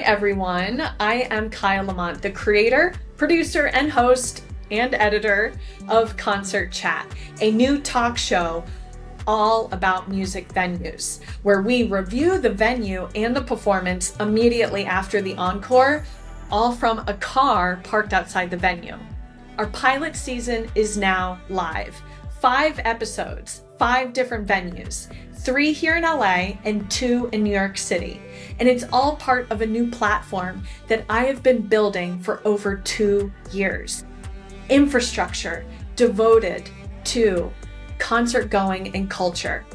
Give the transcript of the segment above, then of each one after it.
everyone. I am Kyle Lamont, the creator, producer, and host and editor of Concert Chat, a new talk show all about music venues, where we review the venue and the performance immediately after the encore, all from a car parked outside the venue. Our pilot season is now live. 5 episodes, 5 different venues, 3 here in LA and 2 in New York City. And it's all part of a new platform that I have been building for over 2 years. Infrastructure devoted to concert going and culture.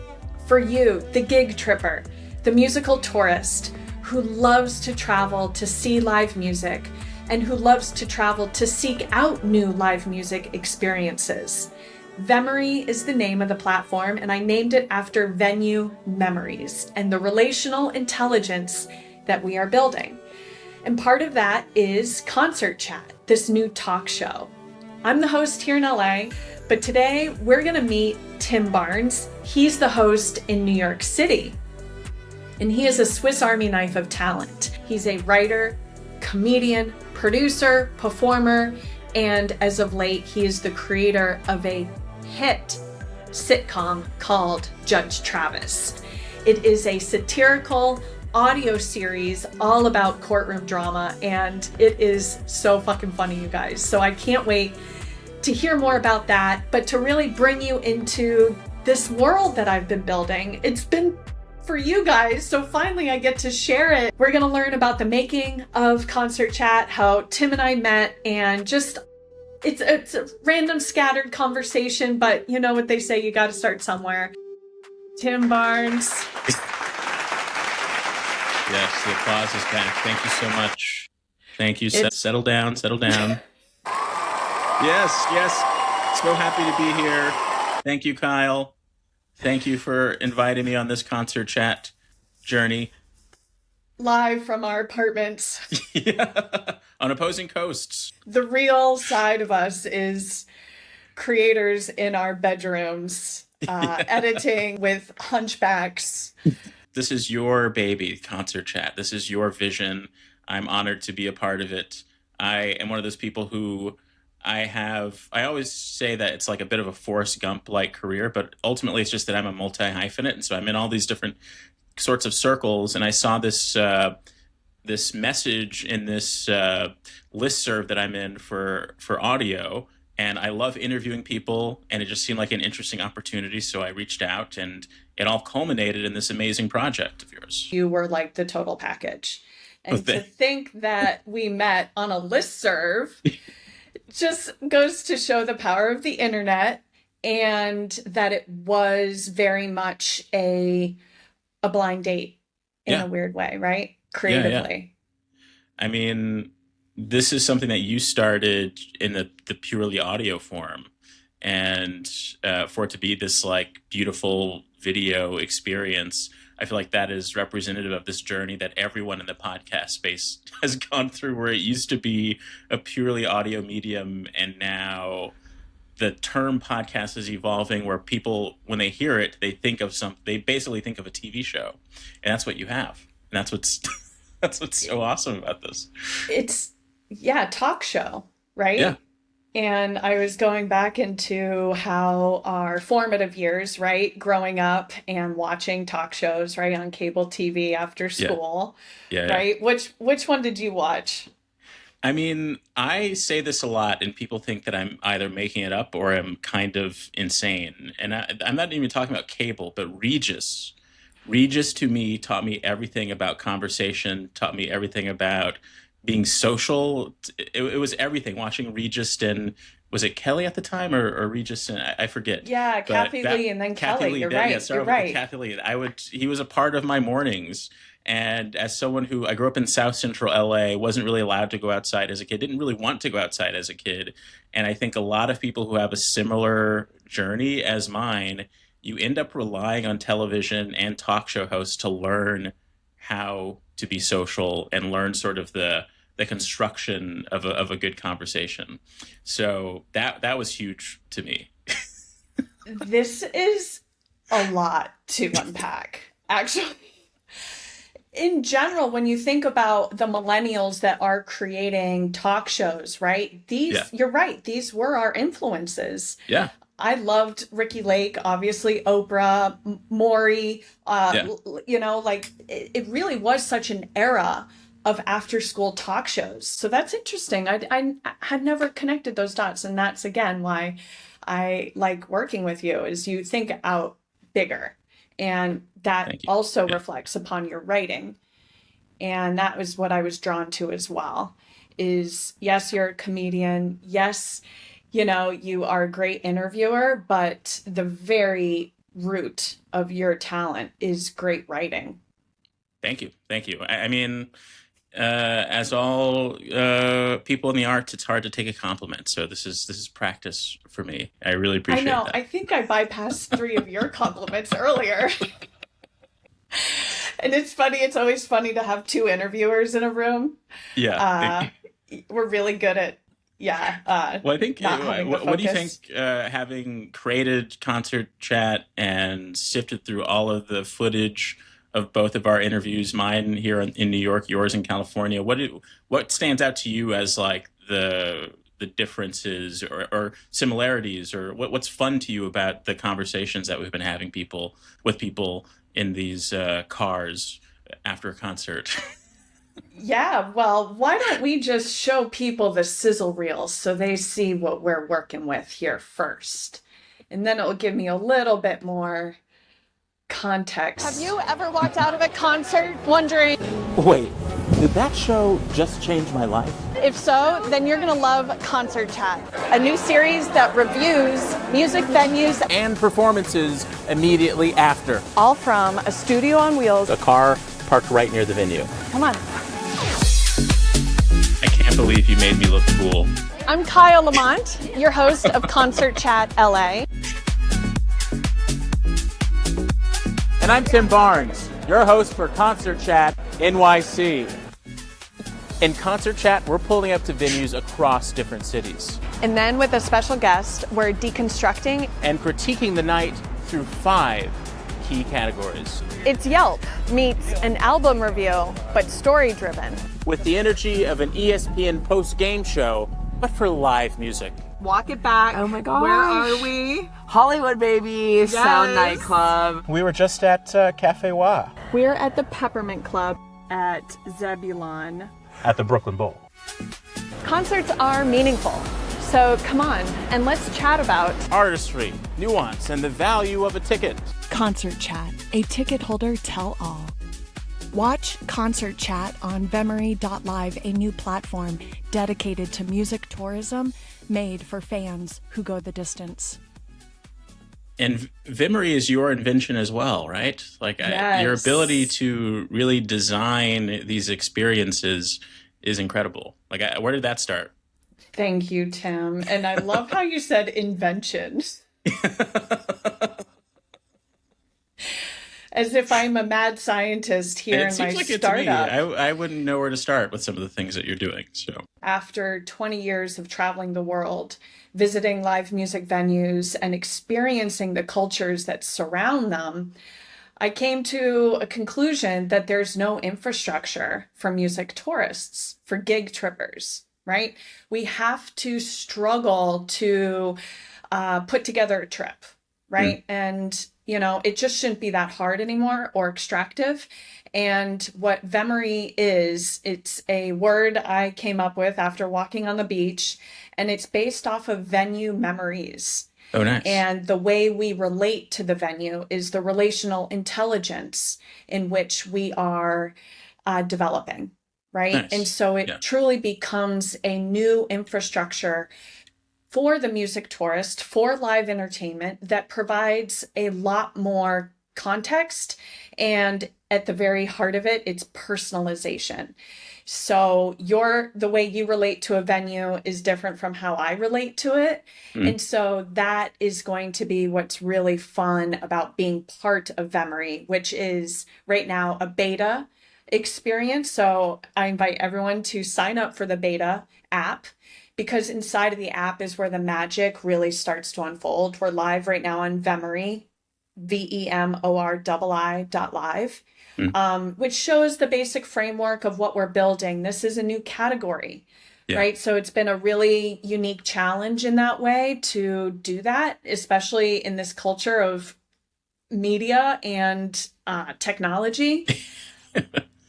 For you, the gig tripper, the musical tourist who loves to travel to see live music and who loves to travel to seek out new live music experiences. VEMORii is the name of the platform, and I named it after venue memories and the relational intelligence that we are building. And part of that is Concert Chat, this new talk show. I'm the host here in LA, but today we're gonna meet Tim Barnes. He's the host in New York City, and he is a Swiss Army knife of talent. He's a writer, comedian, producer, performer, and as of late, he is the creator of a hit sitcom called Judge Travis. It is a satirical audio series all about courtroom drama, and it is so fucking funny, you guys. So I can't wait to hear more about that, but to really bring you into this world that I've been building. It's been for you guys, so finally I get to share it. We're gonna learn about the making of Concert Chat, how Tim and I met, and just it's a random scattered conversation, but you know what they say, you gotta start somewhere. Tim Barnes. Yes, the applause is back. Thank you so much. Thank you. Settle down. Yes. So happy to be here. Thank you, Kyle. Thank you for inviting me on this Concert Chat journey. Live from our apartments. Yeah. On opposing coasts. The real side of us is creators in our bedrooms, editing with hunchbacks. This is your baby, Concert Chat. This is your vision. I'm honored to be a part of it. I am one of those people who I always say that it's like a bit of a Forrest Gump-like career, but ultimately it's just that I'm a multi-hyphenate, and so I'm in all these different sorts of circles, and I saw this this message in this listserv that I'm in for audio, and I love interviewing people, and it just seemed like an interesting opportunity, so I reached out, and it all culminated in this amazing project of yours. You were like the total package. And to think that we met on a listserv just goes to show the power of the internet, and that it was very much a blind date in a weird way, right? Creatively. Yeah. I mean, this is something that you started in the purely audio form, and for it to be this like beautiful video experience, I feel like that is representative of this journey that everyone in the podcast space has gone through, where it used to be a purely audio medium, and now the term podcast is evolving, where people, when they hear it, they basically think of a TV show, and that's what you have. And that's what's so awesome about this. It's talk show, right? Yeah. And I was going back into how our formative years, right? Growing up and watching talk shows, right? On cable TV after school. Yeah. Right? Which one did you watch? I mean, I say this a lot, and people think that I'm either making it up or I'm kind of insane. And I'm not even talking about cable, but Regis. Regis, to me, taught me everything about conversation, taught me everything about being social. It was everything. Watching Regis, and was it Kelly at the time or Regis? And I forget. Yeah, Kathy Lee and then Kelly. You're right. You're right. Kathy Lee. He was a part of my mornings. And as someone who, I grew up in South Central LA, wasn't really allowed to go outside as a kid, didn't really want to go outside as a kid. And I think a lot of people who have a similar journey as mine, you end up relying on television and talk show hosts to learn how to be social and learn sort of the construction of a good conversation. So that was huge to me. This is a lot to unpack, actually. In general, when you think about the millennials that are creating talk shows, right? Yeah. You're right, these were our influences. Yeah. I loved Ricky Lake, obviously Oprah, Maury, Yeah. like it really was such an era of after school talk shows. So that's interesting. I had never connected those dots. And that's again why I like working with you is you think out bigger. And that Thank you. also Yeah. reflects upon your writing. And that was what I was drawn to as well. Is yes, you're a comedian. Yes, you are a great interviewer, but the very root of your talent is great writing. Thank you. Thank you. I mean, as all people in the arts, it's hard to take a compliment. So this is practice for me. I really I appreciate know. that. I think I bypassed 3 of your compliments earlier. And it's funny. It's always funny to have 2 interviewers in a room. Yeah. We're really good at, Well, I think, not having the what do you think, focus. having created Concert Chat and sifted through all of the footage of both of our interviews, mine here in New York, yours in California, what stands out to you as like the differences or similarities, or what's fun to you about the conversations that we've been having with people in these cars after a concert? Yeah, well, why don't we just show people the sizzle reels so they see what we're working with here first? And then it'll give me a little bit more context. Have you ever walked out of a concert wondering, Wait, did that show just change my life? if so, then you're going to love Concert Chat, a new series that reviews music venues, And performances immediately after. all from a studio on wheels. A car parked right near the venue. Come on. I can't believe you made me look cool. I'm Kyle Lamont, your host of Concert Chat LA. And I'm Tim Barnes, your host for Concert Chat NYC. In Concert Chat, we're pulling up to venues across different cities And then with a special guest, we're deconstructing. and critiquing the night through 5 key categories. It's Yelp meets an album review, but story driven. With the energy of an ESPN post-game show, but for live music. Walk it back. Oh my gosh. Where are we? Hollywood, baby. Sound Yes. nightclub. We were just at Cafe Wa We're at the Peppermint Club. At Zebulon. at the Brooklyn Bowl. Concerts are meaningful, so come on and let's chat about Artistry, nuance, and the value of a ticket. Concert Chat, a ticket holder tell all. Watch Concert Chat on VEMORii.live, a new platform dedicated to music tourism made for fans who go the distance. And VEMORii is your invention as well, right? Like your Yes. ability to really design these experiences is incredible. Like, where did that start? Thank you, Tim. And I love how you said invention. As if I'm a mad scientist here It in seems my like it to me. startup. I wouldn't know where to start with some of the things that you're doing. So After 20 years of traveling the world, visiting live music venues, and experiencing the cultures that surround them, I came to a conclusion that there's no infrastructure for music tourists, for gig trippers, right? We have to struggle to put together a trip, right? And, it just shouldn't be that hard anymore or extractive. And what VEMORii is, it's a word I came up with after walking on the beach, and it's based off of venue memories. oh, nice. And the way we relate to the venue is the relational intelligence in which we are developing, right? Nice. And so it Yeah. truly becomes a new infrastructure for the music tourist, for live entertainment that provides a lot more context. And at the very heart of it, it's personalization. So the way you relate to a venue is different from how I relate to it. And so that is going to be what's really fun about being part of VEMORii, which is right now a beta experience. So I invite everyone to sign up for the beta app, because inside of the app is where the magic really starts to unfold. We're live right now on VEMORii.live. VEMORii.live, which shows the basic framework of what we're building. This is a new category, right? So it's been a really unique challenge in that way to do that, especially in this culture of media and technology,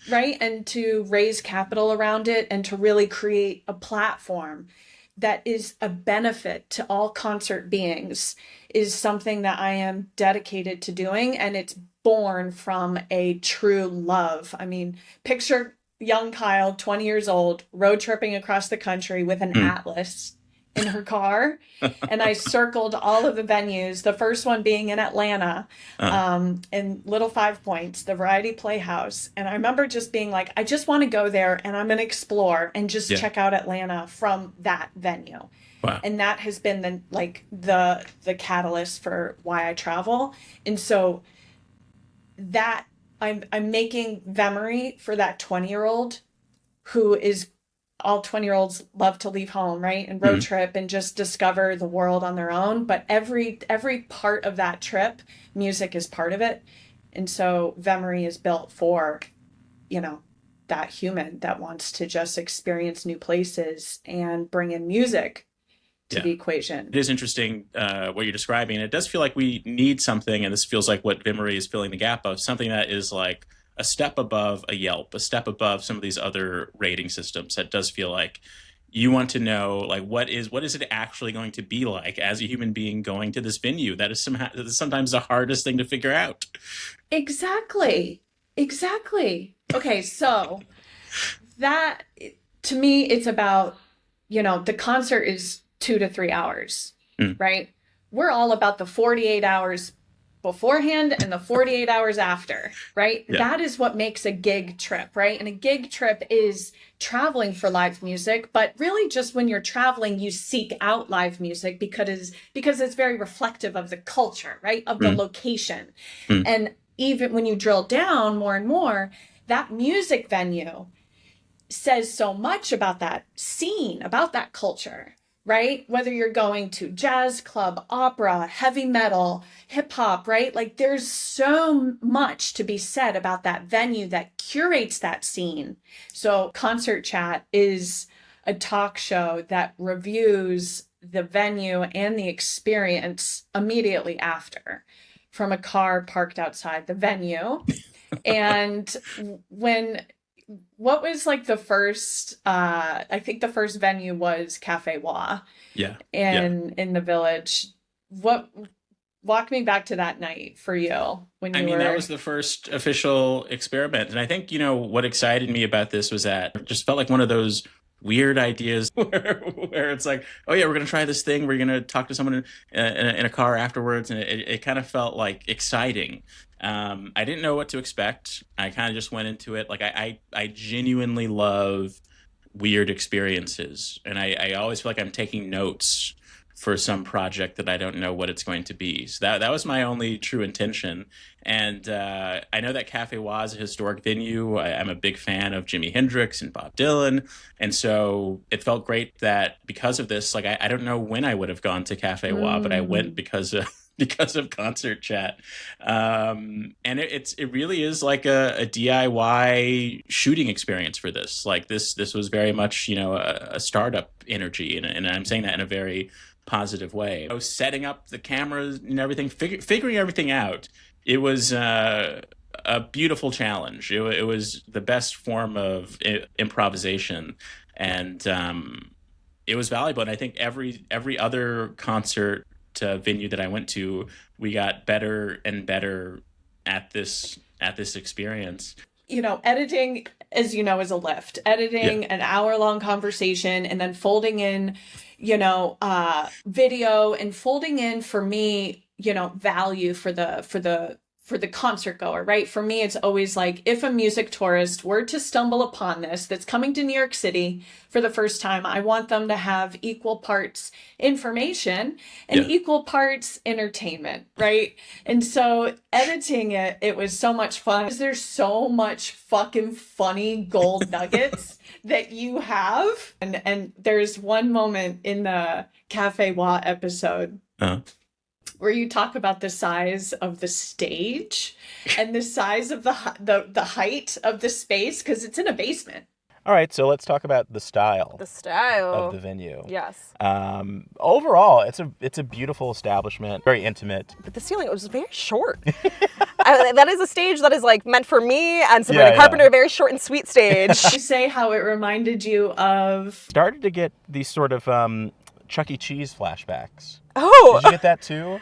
right? And to raise capital around it and to really create a platform that is a benefit to all concert beings is something that I am dedicated to doing. And it's born from a true love. I mean, picture young Kyle, 20 years old, road tripping across the country with an atlas in her car. And I circled all of the venues, the first one being in Atlanta, in Little 5 Points, the Variety Playhouse. And I remember just being like, I just want to go there and I'm going to explore and just check out Atlanta from that venue. Wow. And that has been the catalyst for why I travel. And so that I'm making VEMORii for that 20-year-old who is, all 20-year-olds love to leave home, right? And road trip and just discover the world on their own. But every part of that trip, music is part of it. And so VEMORii is built for, that human that wants to just experience new places and bring in music to the equation. It is interesting what you're describing. It does feel like we need something, and this feels like what VEMORii is filling the gap of, something that is like a step above a Yelp, a step above some of these other rating systems. That does feel like you want to know, like, what is it actually going to be like as a human being going to this venue? That is sometimes the hardest thing to figure out. Exactly. Okay, so that, to me, it's about, the concert is 2 to 3 hours, right? We're all about the 48 hours beforehand and the 48 hours after, right? Yeah. That is what makes a gig trip, right? And a gig trip is traveling for live music, but really just when you're traveling, you seek out live music because it's very reflective of the culture, right? Of the location. And even when you drill down more and more, that music venue says so much about that scene, about that culture, right? Whether you're going to jazz club, opera, heavy metal, hip hop, right? Like there's so much to be said about that venue that curates that scene. So Concert Chat is a talk show that reviews the venue and the experience immediately after from a car parked outside the venue. And what was like the first, I think the first venue was Cafe Wah. Yeah. In the Village. Walk me back to that night for you when you were... that was the first official experiment. And I think, what excited me about this was that it just felt like one of those weird ideas where it's like, oh yeah, we're going to try this thing. We're going to talk to someone in a car afterwards. And it kind of felt like exciting. I didn't know what to expect. I kind of just went into it. Like I genuinely love weird experiences. And I always feel like I'm taking notes for some project that I don't know what it's going to be. So that was my only true intention. And I know that Cafe Wah is a historic venue. I'm a big fan of Jimi Hendrix and Bob Dylan. And so it felt great that because of this, like I don't know when I would have gone to Cafe Wah, but I went because of Concert Chat. And it really is like a DIY shooting experience for this. Like this was very much, a startup energy. And I'm saying that in a very positive way. Setting up the cameras and everything, figuring everything out. It was a beautiful challenge. It was the best form of improvisation, and it was valuable. And I think every other concert venue that I went to, we got better and better at this experience. Editing, as you know, is a lift. Editing an hour-long conversation and then folding in, video and folding in, for me, value for the concert goer, right? For me, it's always like, if a music tourist were to stumble upon this, that's coming to New York City for the first time, I want them to have equal parts information and equal parts entertainment, right? And so editing it was so much fun. There's so much fucking funny gold nuggets that you have. And there's one moment in the Cafe Wah episode where you talk about the size of the stage and the size of the height of the space, because it's in a basement. All right, so let's talk about the style. The style of the venue. Yes. Overall, it's a beautiful establishment, very intimate. But the ceiling was very short. That is a stage that is like meant for me and Sabrina Carpenter, a very short and sweet stage. You say how it reminded you of... Started to get these sort of Chuck E. Cheese flashbacks. Oh. Did you get that too?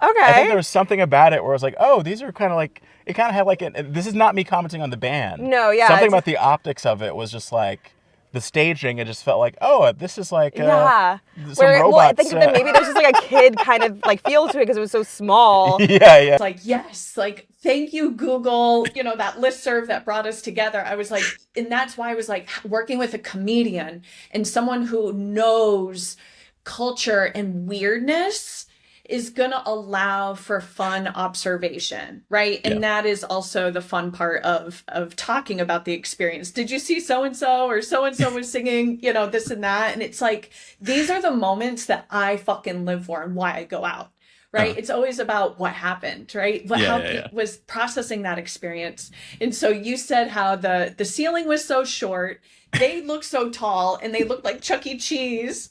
Okay. I think there was something about it where I was like, oh, these are kind of like, it kind of had like, this is not me commenting on the band. No, yeah. Something about the optics of it was just like, the staging, it just felt like, oh, this is like some robots. Well, I think that maybe there's just like a kid kind of like feel to it because it was so small. Yeah. It's like, yes, like, thank you, Google, that listserv that brought us together. I was like, and that's why I was like, working with a comedian and someone who knows culture and weirdness is going to allow for fun observation, right? And that is also the fun part of talking about the experience. Did you see so-and-so or so-and-so was singing, this and that? And it's like, these are the moments that I fucking live for and why I go out, right? It's always about what happened, right? How was processing that experience. And so you said how the ceiling was so short, they look so tall, and they look like Chuck E. Cheese.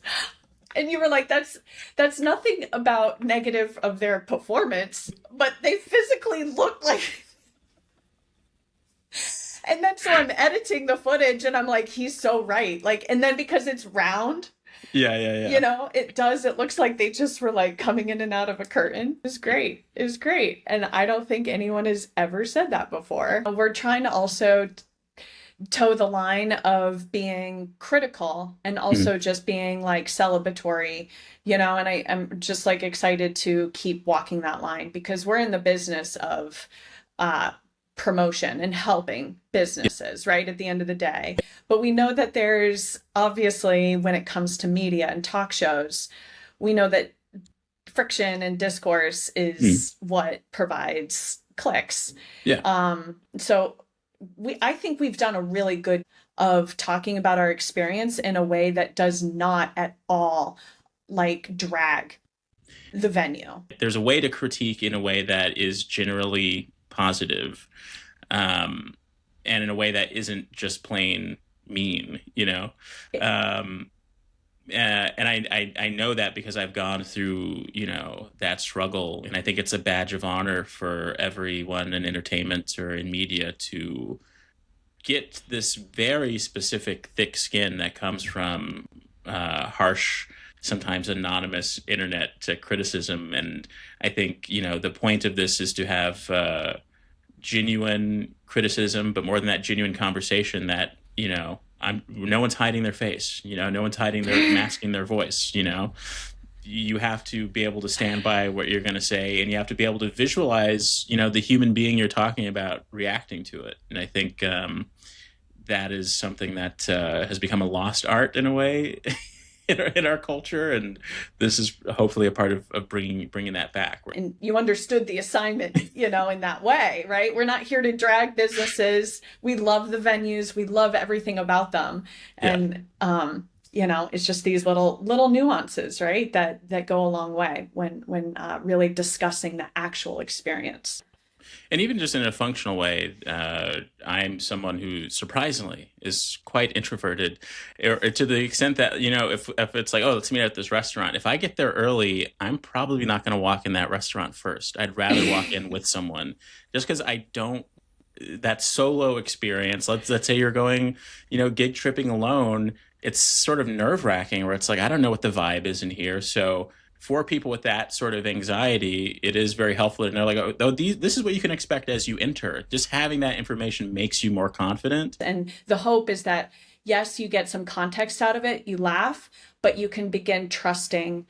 And you were like, that's nothing about negative of their performance, but they physically look like... And then so I'm editing the footage and I'm like, he's so right. Like, and then because it's round, it looks like they just were like coming in and out of a curtain. It was great. It was great. And I don't think anyone has ever said that before. We're trying to also toe the line of being critical and also just being like celebratory, and I'm just like excited to keep walking that line because we're in the business of promotion and helping businesses, right? At the end of the day. But we know that there's obviously, when it comes to media and talk shows, we know that friction and discourse is what provides clicks. So I think we've done a really good of talking about our experience in a way that does not at all like drag the venue. There's a way to critique in a way that is generally positive, and in a way that isn't just plain mean, and I know that because I've gone through, that struggle. And I think it's a badge of honor for everyone in entertainment or in media to get this very specific thick skin that comes from harsh, sometimes anonymous internet criticism. And I think, the point of this is to have genuine criticism, but more than that, genuine conversation that, no one's hiding their face, no one's hiding their masking their voice, you have to be able to stand by what you're going to say, and you have to be able to visualize, the human being you're talking about reacting to it. And I think that is something that has become a lost art in a way in our culture, and this is hopefully a part of bringing that back. And you understood the assignment, in that way, right? We're not here to drag businesses. We love the venues. We love everything about them. And, it's just these little nuances, right? That go a long way when really discussing the actual experience. And even just in a functional way, I'm someone who surprisingly is quite introverted, or to the extent that, if it's like, oh, let's meet at this restaurant. If I get there early, I'm probably not going to walk in that restaurant first. I'd rather walk in with someone just because I don't, that solo experience. Let's say you're going, gig tripping alone. It's sort of nerve wracking where it's like, I don't know what the vibe is in here. So for people with that sort of anxiety, it is very helpful to know, like, oh, this is what you can expect as you enter. Just having that information makes you more confident. And the hope is that, yes, you get some context out of it, you laugh, but you can begin trusting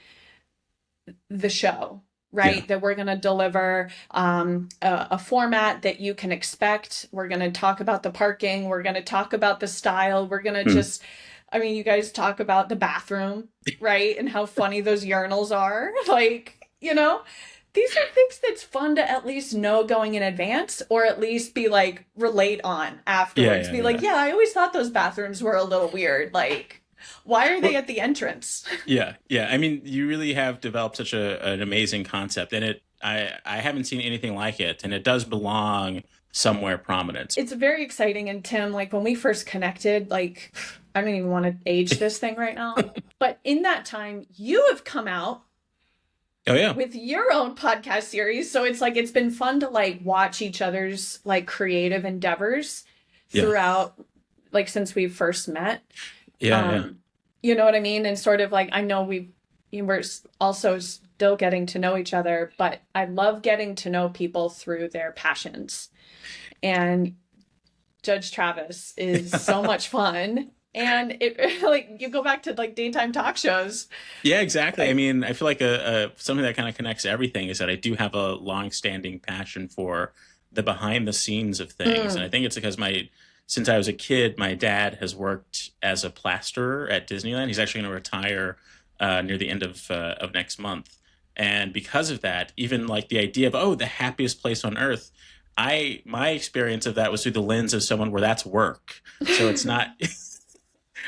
the show, right? That we're going to deliver a format that you can expect. We're going to talk about the parking. We're going to talk about the style. We're going to just... you guys talk about the bathroom, right? And how funny those urinals are. Like, these are things that's fun to at least know going in advance, or at least be like, relate on afterwards. I always thought those bathrooms were a little weird. Like, Why are they at the entrance? Yeah. I mean, you really have developed such an amazing concept, and I haven't seen anything like it, and it does belong somewhere prominent. It's very exciting. And Tim, like when we first connected, like I don't even want to age this thing right now, but in that time, you have come out with your own podcast series. So it's like, it's been fun to like watch each other's like creative endeavors throughout, like since we first met. You know what I mean? And sort of like, I know we're also still getting to know each other, but I love getting to know people through their passions. And Judge Travis is so much fun. And it like, you go back to like daytime talk shows. Yeah, exactly. I mean, I feel like something that kind of connects everything is that I do have a long-standing passion for the behind the scenes of things. And I think it's because since I was a kid, my dad has worked as a plasterer at Disneyland. He's actually going to retire near the end of next month. And because of that, even like the idea of, the happiest place on earth, my experience of that was through the lens of someone where that's work. So it's not...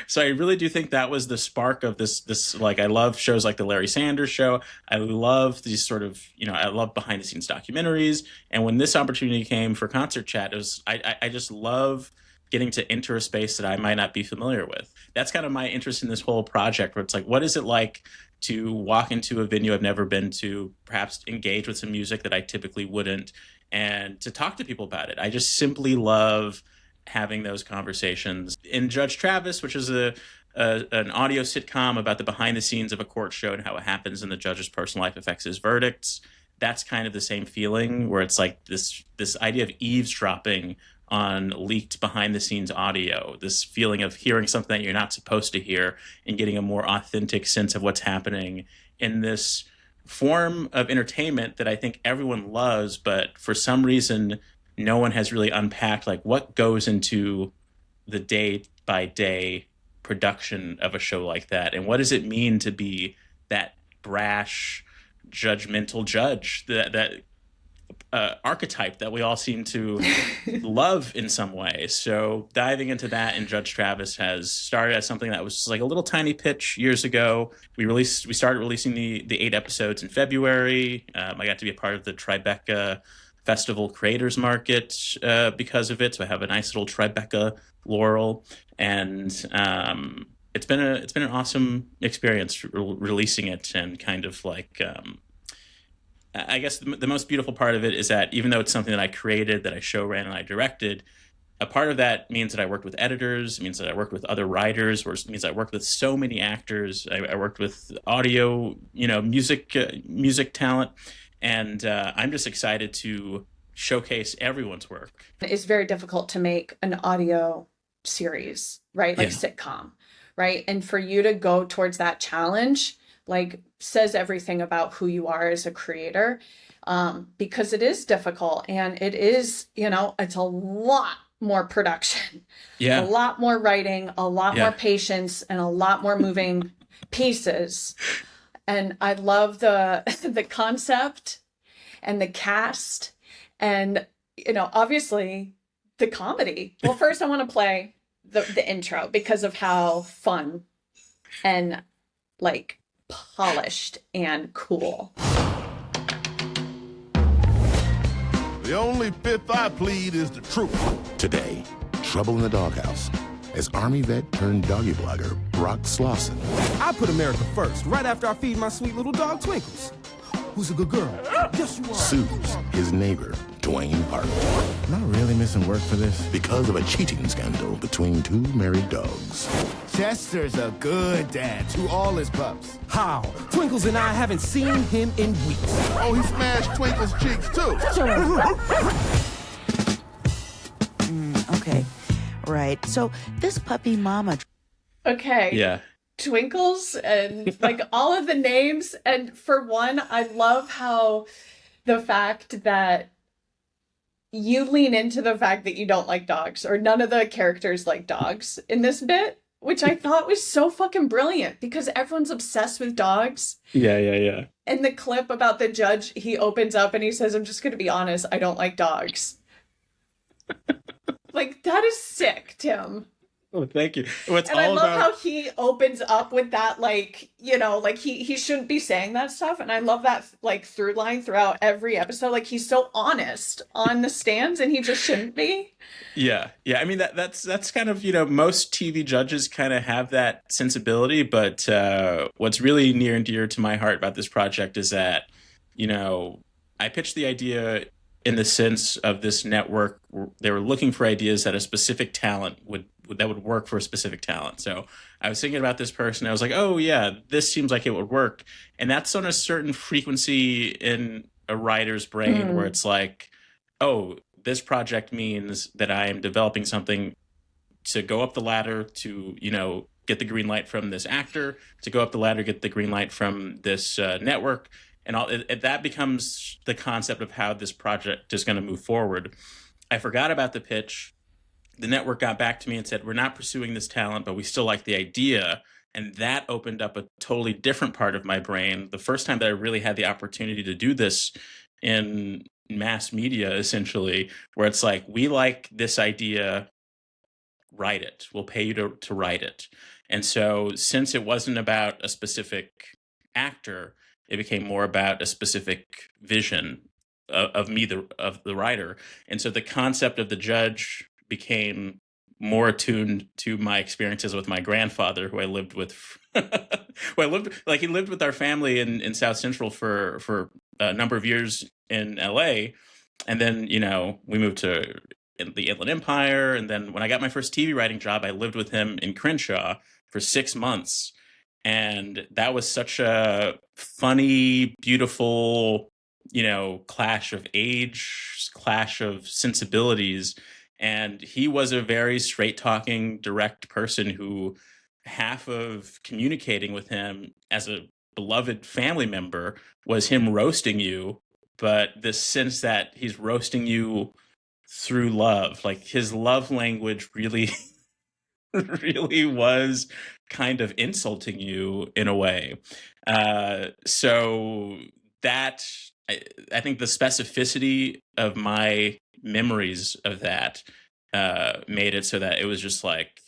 So I really do think that was the spark of this, like, I love shows like the Larry Sanders Show. I love these sort of, I love behind the scenes documentaries. And when this opportunity came for Concert Chat, I just love getting to enter a space that I might not be familiar with. That's kind of my interest in this whole project, where it's like, what is it like to walk into a venue I've never been to, perhaps engage with some music that I typically wouldn't, and to talk to people about it. I just simply love having those conversations. In Judge Travis, which is an audio sitcom about the behind the scenes of a court show and how it happens and the judge's personal life affects his verdicts, that's kind of the same feeling, where it's like this idea of eavesdropping on leaked behind the scenes audio, this feeling of hearing something that you're not supposed to hear and getting a more authentic sense of what's happening in this form of entertainment that I think everyone loves, but for some reason no one has really unpacked like what goes into the day-by-day production of a show like that, and what does it mean to be that brash, judgmental judge, that archetype that we all seem to love in some way. So diving into that in Judge Travis has started as something that was just like a little tiny pitch years ago. We started releasing the 8 episodes in February. I got to be a part of the Tribeca Festival Creators Market because of it. So I have a nice little Tribeca laurel, and it's been an awesome experience releasing it. And kind of like I guess the most beautiful part of it is that even though it's something that I created, that I show ran and I directed, a part of that means that I worked with editors, means that I worked with other writers, or means I worked with so many actors. I worked with audio, music talent. And I'm just excited to showcase everyone's work. It's very difficult to make an audio series, right? Like sitcom, right? And for you to go towards that challenge, like, says everything about who you are as a creator, because it is difficult, and it is, it's a lot more production, a lot more writing, a lot more patience, and a lot more moving pieces. And I love the concept and the cast and, obviously the comedy. Well, first I want to play the intro because of how fun and like polished and cool. The only fifth I plead is the truth. Today, trouble in the doghouse. As Army vet turned doggy blogger Brock Slauson. I put America first, right after I feed my sweet little dog Twinkles. Who's a good girl? Yes, you are. Sues his neighbor, Dwayne Park. Am I really missing work for this? Because of a cheating scandal between 2 married dogs. Chester's a good dad to all his pups. How? Twinkles and I haven't seen him in weeks. Oh, he smashed Twinkle's cheeks, too. Shut up. Okay. Right. So this puppy mama. Okay. Yeah. Twinkles and like all of the names. And for one, I love how the fact that you lean into the fact that you don't like dogs, or none of the characters like dogs in this bit, which I thought was so fucking brilliant because everyone's obsessed with dogs. Yeah. And the clip about the judge, he opens up and he says, "I'm just going to be honest, I don't like dogs." Like, that is sick, Tim. Oh, thank you. What's And I love how he opens up with that, like, you know, like he shouldn't be saying that stuff. And I love that, like, through line throughout every episode. Like, he's so honest on the stands, and he just shouldn't be. Yeah. I mean, that's kind of, you know, most TV judges kind of have that sensibility. But what's really near and dear to my heart about this project is that, you know, I pitched the idea in the sense of this network. They were looking for ideas that a specific talent would work for a specific talent. So I was thinking about this person. I was like, oh yeah, this seems like it would work. And that's on a certain frequency in a writer's brain where it's like, oh, this project means that I am developing something to go up the ladder to, you know, get the green light from this actor, to go up the ladder, get the green light from this network. And that becomes the concept of how this project is going to move forward. I forgot about the pitch. The network got back to me and said, we're not pursuing this talent, but we still like the idea. And that opened up a totally different part of my brain. The first time that I really had the opportunity to do this in mass media, essentially, where it's like, we like this idea, write it. We'll pay you to write it. And so since it wasn't about a specific actor, it became more about a specific vision of me, of the writer. And so the concept of the judge became more attuned to my experiences with my grandfather, who I lived with. He lived with our family in South Central for a number of years in LA. And then, you know, we moved to the Inland Empire. And then when I got my first TV writing job, I lived with him in Crenshaw for 6 months. And that was such a funny, beautiful, you know, clash of age, clash of sensibilities. And he was a very straight talking, direct person who half of communicating with him as a beloved family member was him roasting you. But this sense that he's roasting you through love, like his love language really, really was kind of insulting you in a way. So that, I think the specificity of my memories of that made it so that it was just like,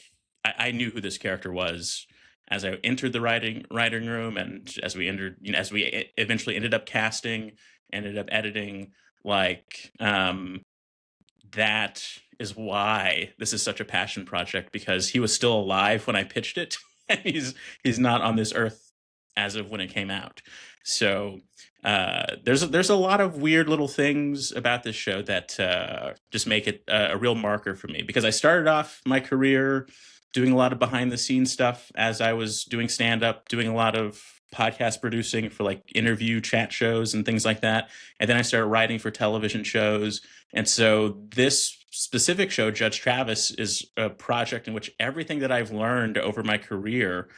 I knew who this character was as I entered the writing room, and as we entered, you know, as we eventually ended up casting, ended up editing, like that is why this is such a passion project, because he was still alive when I pitched it, and he's not on this earth as of when it came out. So there's a lot of weird little things about this show that just make it a real marker for me, because I started off my career doing a lot of behind the scenes stuff as I was doing stand up, doing a lot of podcast producing for like interview chat shows and things like that. And then I started writing for television shows. And so this specific show, Judge Travis, is a project in which everything that I've learned over my career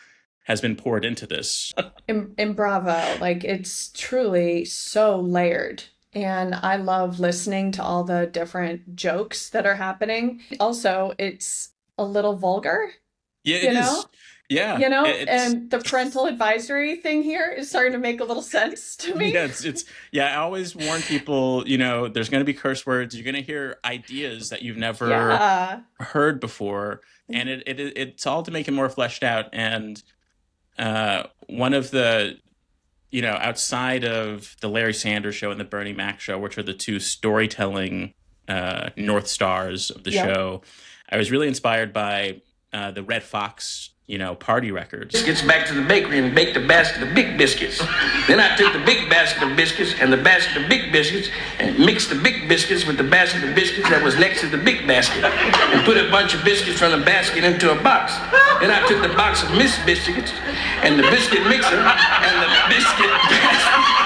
has been poured into this. In Bravo, like, it's truly so layered. And I love listening to all the different jokes that are happening. Also, it's a little vulgar. Yeah, it is. Yeah. You know, and the parental advisory thing here is starting to make a little sense to me. Yeah, I always warn people, you know, there's going to be curse words. You're going to hear ideas that you've never heard before. And it's all to make it more fleshed out. And one of the, you know, outside of the Larry Sanders Show and the Bernie Mac Show, which are the two storytelling North Stars of the show, I was really inspired by the Red Fox, you know, party records. Gets back to the bakery and baked a basket of big biscuits. Then I took the big basket of biscuits and the basket of big biscuits and mixed the big biscuits with the basket of biscuits that was next to the big basket and put a bunch of biscuits from the basket into a box. Then I took the box of Miss Biscuits and the biscuit mixer and the biscuit basket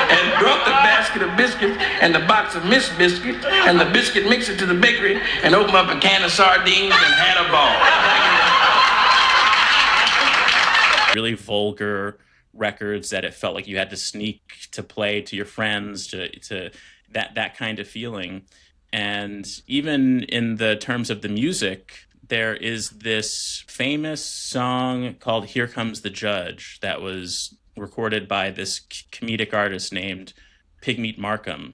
and brought the basket of biscuits and the box of Miss Biscuit and the biscuit mixer to the bakery and opened up a can of sardines and had a ball. Really vulgar records that it felt like you had to sneak to play to your friends, to that kind of feeling. And even in the terms of the music, there is this famous song called Here Comes the Judge that was recorded by this comedic artist named Pigmeat Markham,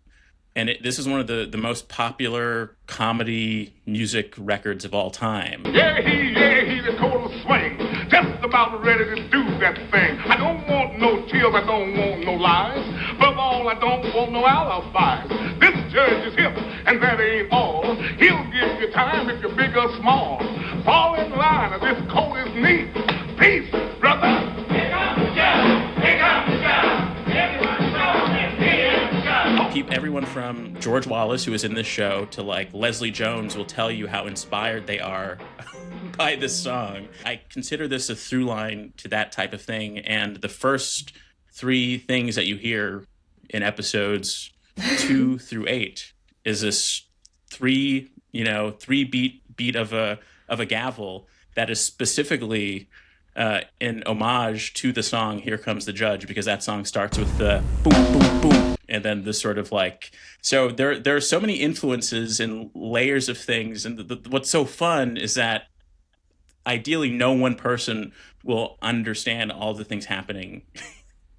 And this is one of the most popular comedy music records of all time. Yeah, he the total swing. Just about ready to do that thing. I don't want no tears, I don't want no lies. Above all, I don't want no alibis. This judge is hip, and that ain't all. He'll give you time if you're big or small. Fall in line, or this coat is neat. Peace, brother. Pick up the job, pick up the job. Everyone from George Wallace, who is in this show, to like Leslie Jones will tell you how inspired they are by this song. I consider this a through line to that type of thing. And the first 3 things that you hear in episodes 2 through 8 is this 3 beat of a gavel that is specifically in homage to the song "Here Comes the Judge," because that song starts with the boom, boom, boom, and then this sort of like. So there are so many influences and layers of things, and what's so fun is that ideally no one person will understand all the things happening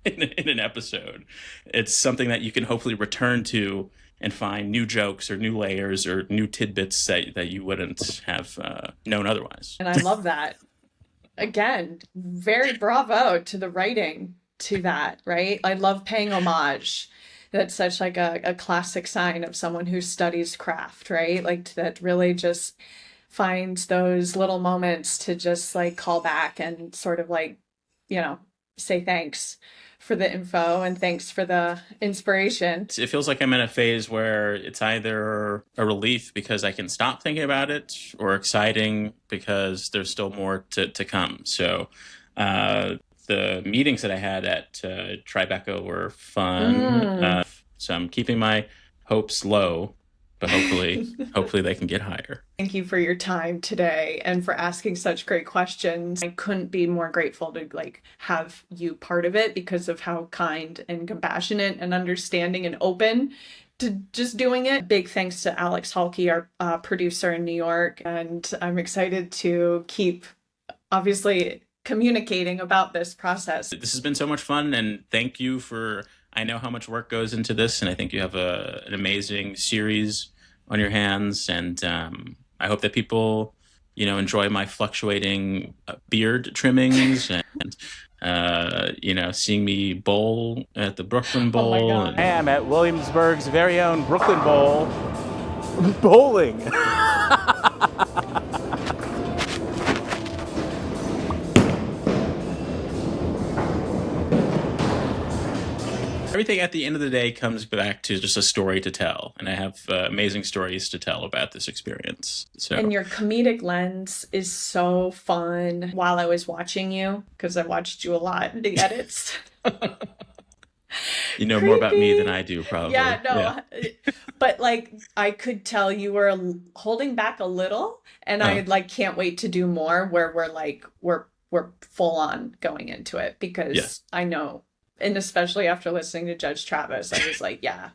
in an episode. It's something that you can hopefully return to and find new jokes or new layers or new tidbits that you wouldn't have known otherwise. And I love that. Again, very bravo to the writing to that, right? I love paying homage. That's such like a classic sign of someone who studies craft, right? Like that really just finds those little moments to just like call back and sort of like, say thanks for the info and thanks for the inspiration. It feels like I'm in a phase where it's either a relief because I can stop thinking about it, or exciting because there's still more to come. So the meetings that I had at Tribeca were fun. So I'm keeping my hopes low, but hopefully they can get higher. Thank you for your time today and for asking such great questions. I couldn't be more grateful to have you part of it because of how kind and compassionate and understanding and open to just doing it. Big thanks to Alex Halkey, our producer in New York. And I'm excited to keep obviously communicating about this process. This has been so much fun, and thank you for, I know how much work goes into this, and I think you have an amazing series on your hands, and I hope that people, enjoy my fluctuating beard trimmings and, seeing me bowl at the Brooklyn Bowl. Oh my God. I am at Williamsburg's very own Brooklyn Bowl, bowling. Everything at the end of the day comes back to just a story to tell, and I have amazing stories to tell about this experience. So, and your comedic lens is so fun. While I was watching you, because I watched you a lot in the edits. You know more about me than I do, probably. Yeah, no. Yeah. But I could tell you were holding back a little, and I can't wait to do more where we're full on going into it, because I know. And especially after listening to Judge Travis, I was like, yeah,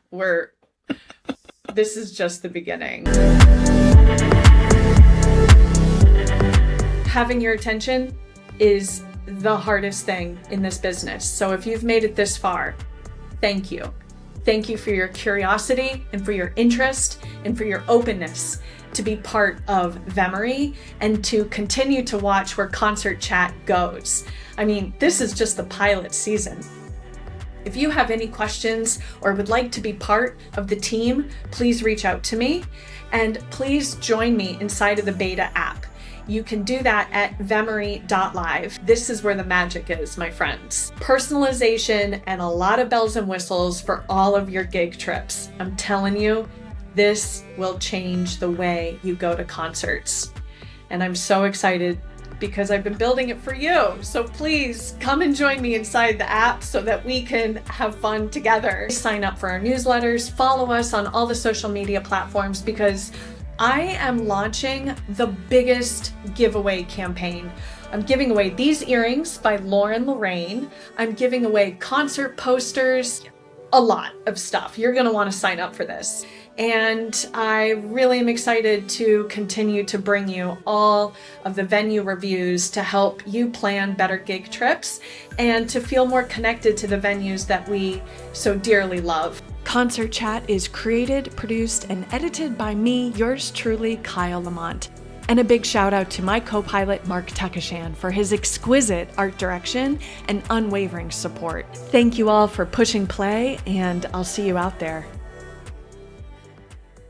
this is just the beginning. Having your attention is the hardest thing in this business. So if you've made it this far, thank you. Thank you for your curiosity and for your interest and for your openness to be part of VEMORii and to continue to watch where Concert Chat goes. I mean, this is just the pilot season. If you have any questions or would like to be part of the team, please reach out to me, and please join me inside of the beta app. You can do that at VEMORii.live. This is where the magic is, my friends. Personalization and a lot of bells and whistles for all of your gig trips. I'm telling you, this will change the way you go to concerts. And I'm so excited because I've been building it for you. So please come and join me inside the app so that we can have fun together. Sign up for our newsletters, follow us on all the social media platforms, because I am launching the biggest giveaway campaign. I'm giving away these earrings by Lauren Lorraine. I'm giving away concert posters, a lot of stuff. You're gonna wanna sign up for this. And I really am excited to continue to bring you all of the venue reviews to help you plan better gig trips and to feel more connected to the venues that we so dearly love. Concert Chat is created, produced, and edited by me, yours truly, Kyle Lamont. And a big shout out to my co-pilot, Mark Tekashan, for his exquisite art direction and unwavering support. Thank you all for pushing play, and I'll see you out there.